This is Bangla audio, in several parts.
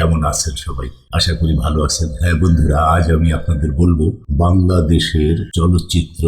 কেমন আছেন সবাই? আশা করি ভালো আছেন। হ্যাঁ বন্ধুরা, আজ আমি আপনাদের বলবো বাংলাদেশের চলচ্চিত্র,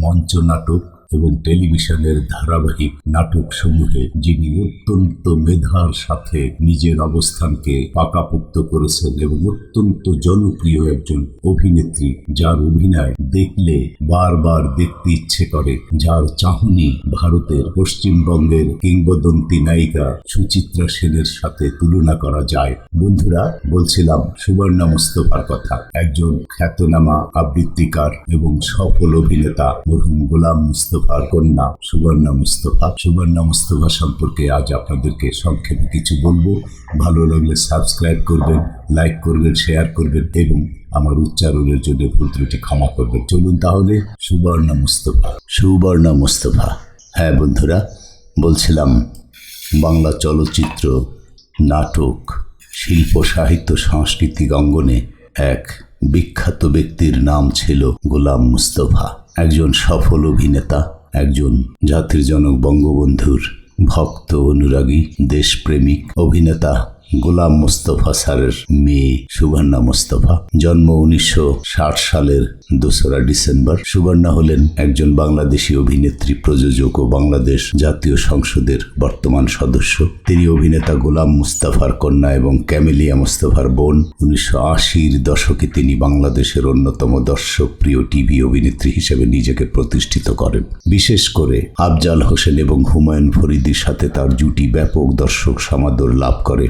মঞ্চ নাটক এবং টেলিভিশনের ধারাবাহিক নাটক সমূহে যিনি অত্যন্ত মেধার সাথে নিজের অবস্থানকে পাকাপোক্ত করেছেন এবং অত্যন্ত জনপ্রিয় একজন অভিনেত্রী, যার অভিনয় দেখলে বারবার দেখতে ইচ্ছে করে, যার চাহনি ভারতের পশ্চিমবঙ্গের কিংবদন্তি নায়িকা সুচিত্রা সেনের সাথে তুলনা করা যায়। বন্ধুরা, বলছিলাম সুবর্ণা মুস্তফার কথা। একজন খ্যাতনামা আবৃত্তিকার এবং সফল অভিনেতা মরহুম গোলাম মুস্তফার কন্যা সুবর্ণা মুস্তফা। সুবর্ণা মুস্তফা সম্পর্কে আজ আপনাদেরকে সংক্ষেপে কিছু বলবো। ভালো লাগলে সাবস্ক্রাইব করবেন, লাইক করবেন, শেয়ার করবেন এবং আমার উচ্চারণের জন্য ভুল ত্রুটি ক্ষমা করবেন। চলুন তাহলে সুবর্ণা মুস্তফা। সুবর্ণা মুস্তফা। হ্যাঁ বন্ধুরা, বলছিলাম বাংলা চলচ্চিত্র, নাটক, শিল্প, সাহিত্য, সাংস্কৃতিক অঙ্গনে এক বিখ্যাত ব্যক্তির নাম ছিল গোলাম মুস্তফা। একজন সফল অভিনেতা, একজন জাতির জনক বঙ্গবন্ধুর ভক্ত, অনুরাগী, দেশপ্রেমিক অভিনেতা গোলাম মুস্তফা স্যারের মেয়ে সুবর্ণা মুস্তফা। জন্ম 1960 সালের 2রা ডিসেম্বর। সুবর্ণা হলেন একজন বাংলাদেশি অভিনেত্রী, প্রযোজক ও বাংলাদেশ জাতীয় সংসদের বর্তমান সদস্য। তিনি অভিনেতা গোলাম মুস্তফার কন্যা এবং ক্যামেলিয়া মুস্তফার বোন। 1980-র দশকে তিনি বাংলাদেশের অন্যতম দর্শকপ্রিয় টিভি অভিনেত্রী হিসেবে নিজেকে প্রতিষ্ঠিত করেন। বিশেষ করে আফজাল হোসেন এবং হুমায়ুন ফরিদির সাথে তার জুটি ব্যাপক দর্শক সমাদর লাভ করে।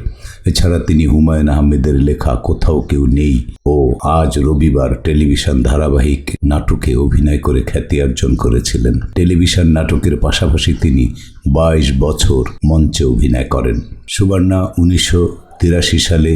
এছাড়া তিনি হুমায়ুন আহমেদের লেখা কোথাও কেউ নেই ও আজ রবিবার টেলিভিশন ধারাবাহিক নাটকে অভিনয় করে খ্যাতি অর্জন করেছিলেন। টেলিভিশন নাটকের পাশাপাশি তিনি 22 বছর মঞ্চে অভিনয় করেন। সুবর্ণা 1983 সালে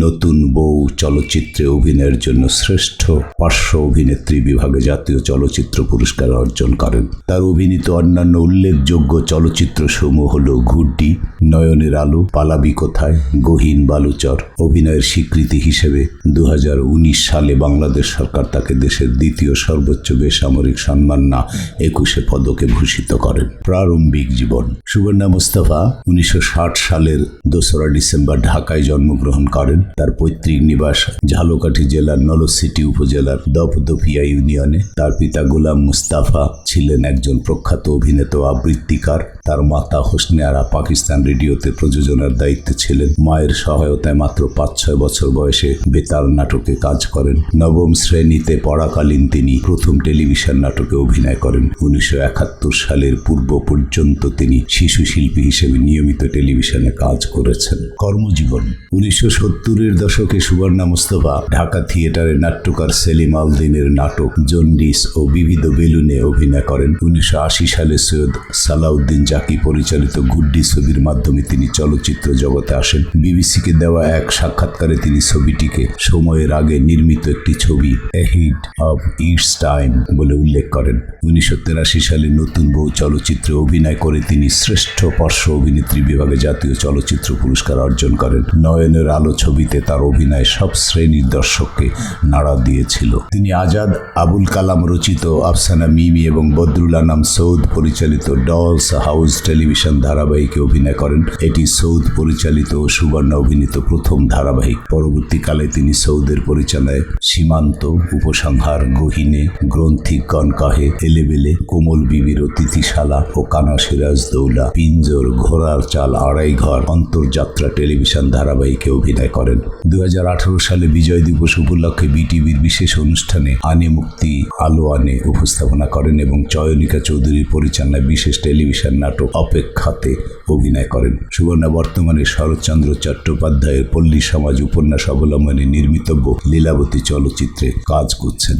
নতুন বউ চলচ্চিত্রে অভিনয়ের জন্য শ্রেষ্ঠ পার্শ্ব অভিনেত্রী বিভাগে জাতীয় চলচ্চিত্র পুরস্কার অর্জন করেন। তার অভিনীত অন্যান্য উল্লেখযোগ্য চলচ্চিত্র সমূহ হল ঘুড্ডি, নয়নের আলো, পালাবি কোথায়, গহীন বালুচর। অভিনয়ের স্বীকৃতি হিসেবে 2019 সালে বাংলাদেশ সরকার তাকে দেশের দ্বিতীয় সর্বোচ্চ বেসামরিক সম্মাননা 21 পদকে ভূষিত করেন। প্রারম্ভিক জীবন। সুবর্ণা মুস্তফা 1960 সালের 2রা ডিসেম্বর ঢাকায় জন্মগ্রহণ করেন। তার পৈতৃক নিবাস ঝালকাঠি জেলার নলছিটি উপজেলার দপদপিয়া ইউনিয়নে। তার পিতা গোলাম মুস্তাফা ছিলেন একজন প্রখ্যাত অভিনেতা ও আবৃত্তিকার। তার মাতা হোসনে আরা পাকিস্তান রেডিওতে প্রযোজনার দায়িত্বে ছিলেন। মায়ের সহায়তায় মাত্র 5-6 বছর বয়সে বেতার নাটকে কাজ করেন। নবম শ্রেণীতে পড়াকালীন তিনি প্রথম টেলিভিশন নাটকে অভিনয় করেন। 1971 সালের পূর্ব পর্যন্ত তিনি শিশু শিল্পী হিসেবে নিয়মিত টেলিভিশনে কাজ করেছেন। কর্মজীবন। 1970-এর দশকে সুবর্ণা মুস্তফা ঢাকা থিয়েটারে নাট্যকার সেলিম আল-দ্বীনের নাটক জন্ডিস ও বিবিধ বেলুনে অভিনয় করেন। 1980 সালে সৈয়দ সালাউদ্দিন জাকি পরিচালিত গুড্ডি ছবির মাধ্যমে তিনি চলচ্চিত্র জগতে আসেন। বিবিসিকে দেওয়া এক সাক্ষাৎকারে তিনি ছবিটিকে সময়ের আগে নির্মিত একটি ছবি, এহেড অব ইটস টাইম বলে উল্লেখ করেন। 1983 সালে নতুন বউ চলচ্চিত্রে অভিনয় করে তিনি শ্রেষ্ঠ পার্শ্ব অভিনেত্রী বিভাগে জাতীয় চলচ্চিত্র পুরস্কার অর্জন করেন। নয়নের আলো ছবিতে তার অভিনয় সব শ্রেণীর দর্শককে নাড়া দিয়েছিল। তিনি আজাদ আবুল কালাম রচিত আফসানা মিমি এবং বদরুল আনাম সৌদ পরিচালিত ডলস হাউস টেলিভিশন ধারাবাহিকে অভিনয় করেন। এটি সৌদ পরিচালিত ও সুবর্ণা অভিনীত প্রথম ধারাবাহিক। পরবর্তীকালে তিনি সৌদের পরিচালনায় সীমান্ত, উপসংহার, গহীনে, গ্রন্থিক কনকাহে, এলেবেলে, কোমল বিবির অতিথিশালা ও কানা সিরাজ দৌলা, পিঞ্জর, ঘোড়ার চাল, আড়াই ঘর, অন্তর্যাত্রা টেলিভিশন ধারাবাহিকে অভিনয় করেন। 2018 সালে বিজয় দিবস উপলক্ষে বিটিভির বিশেষ অনুষ্ঠানে আনে মুক্তি আলো আনে উপস্থাপনা করেন এবং চয়নিকা চৌধুরীর পরিচালনায় বিশেষ টেলিভিশন নাটক অপেক্ষাতে অভিনয় করেন। সুবর্ণা বর্তমানে শরৎচন্দ্র চট্টোপাধ্যায়ের পল্লী সমাজ উপন্যাস অবলম্বনে নির্মিতব্য লীলাবতী চলচ্চিত্রে কাজ করছেন।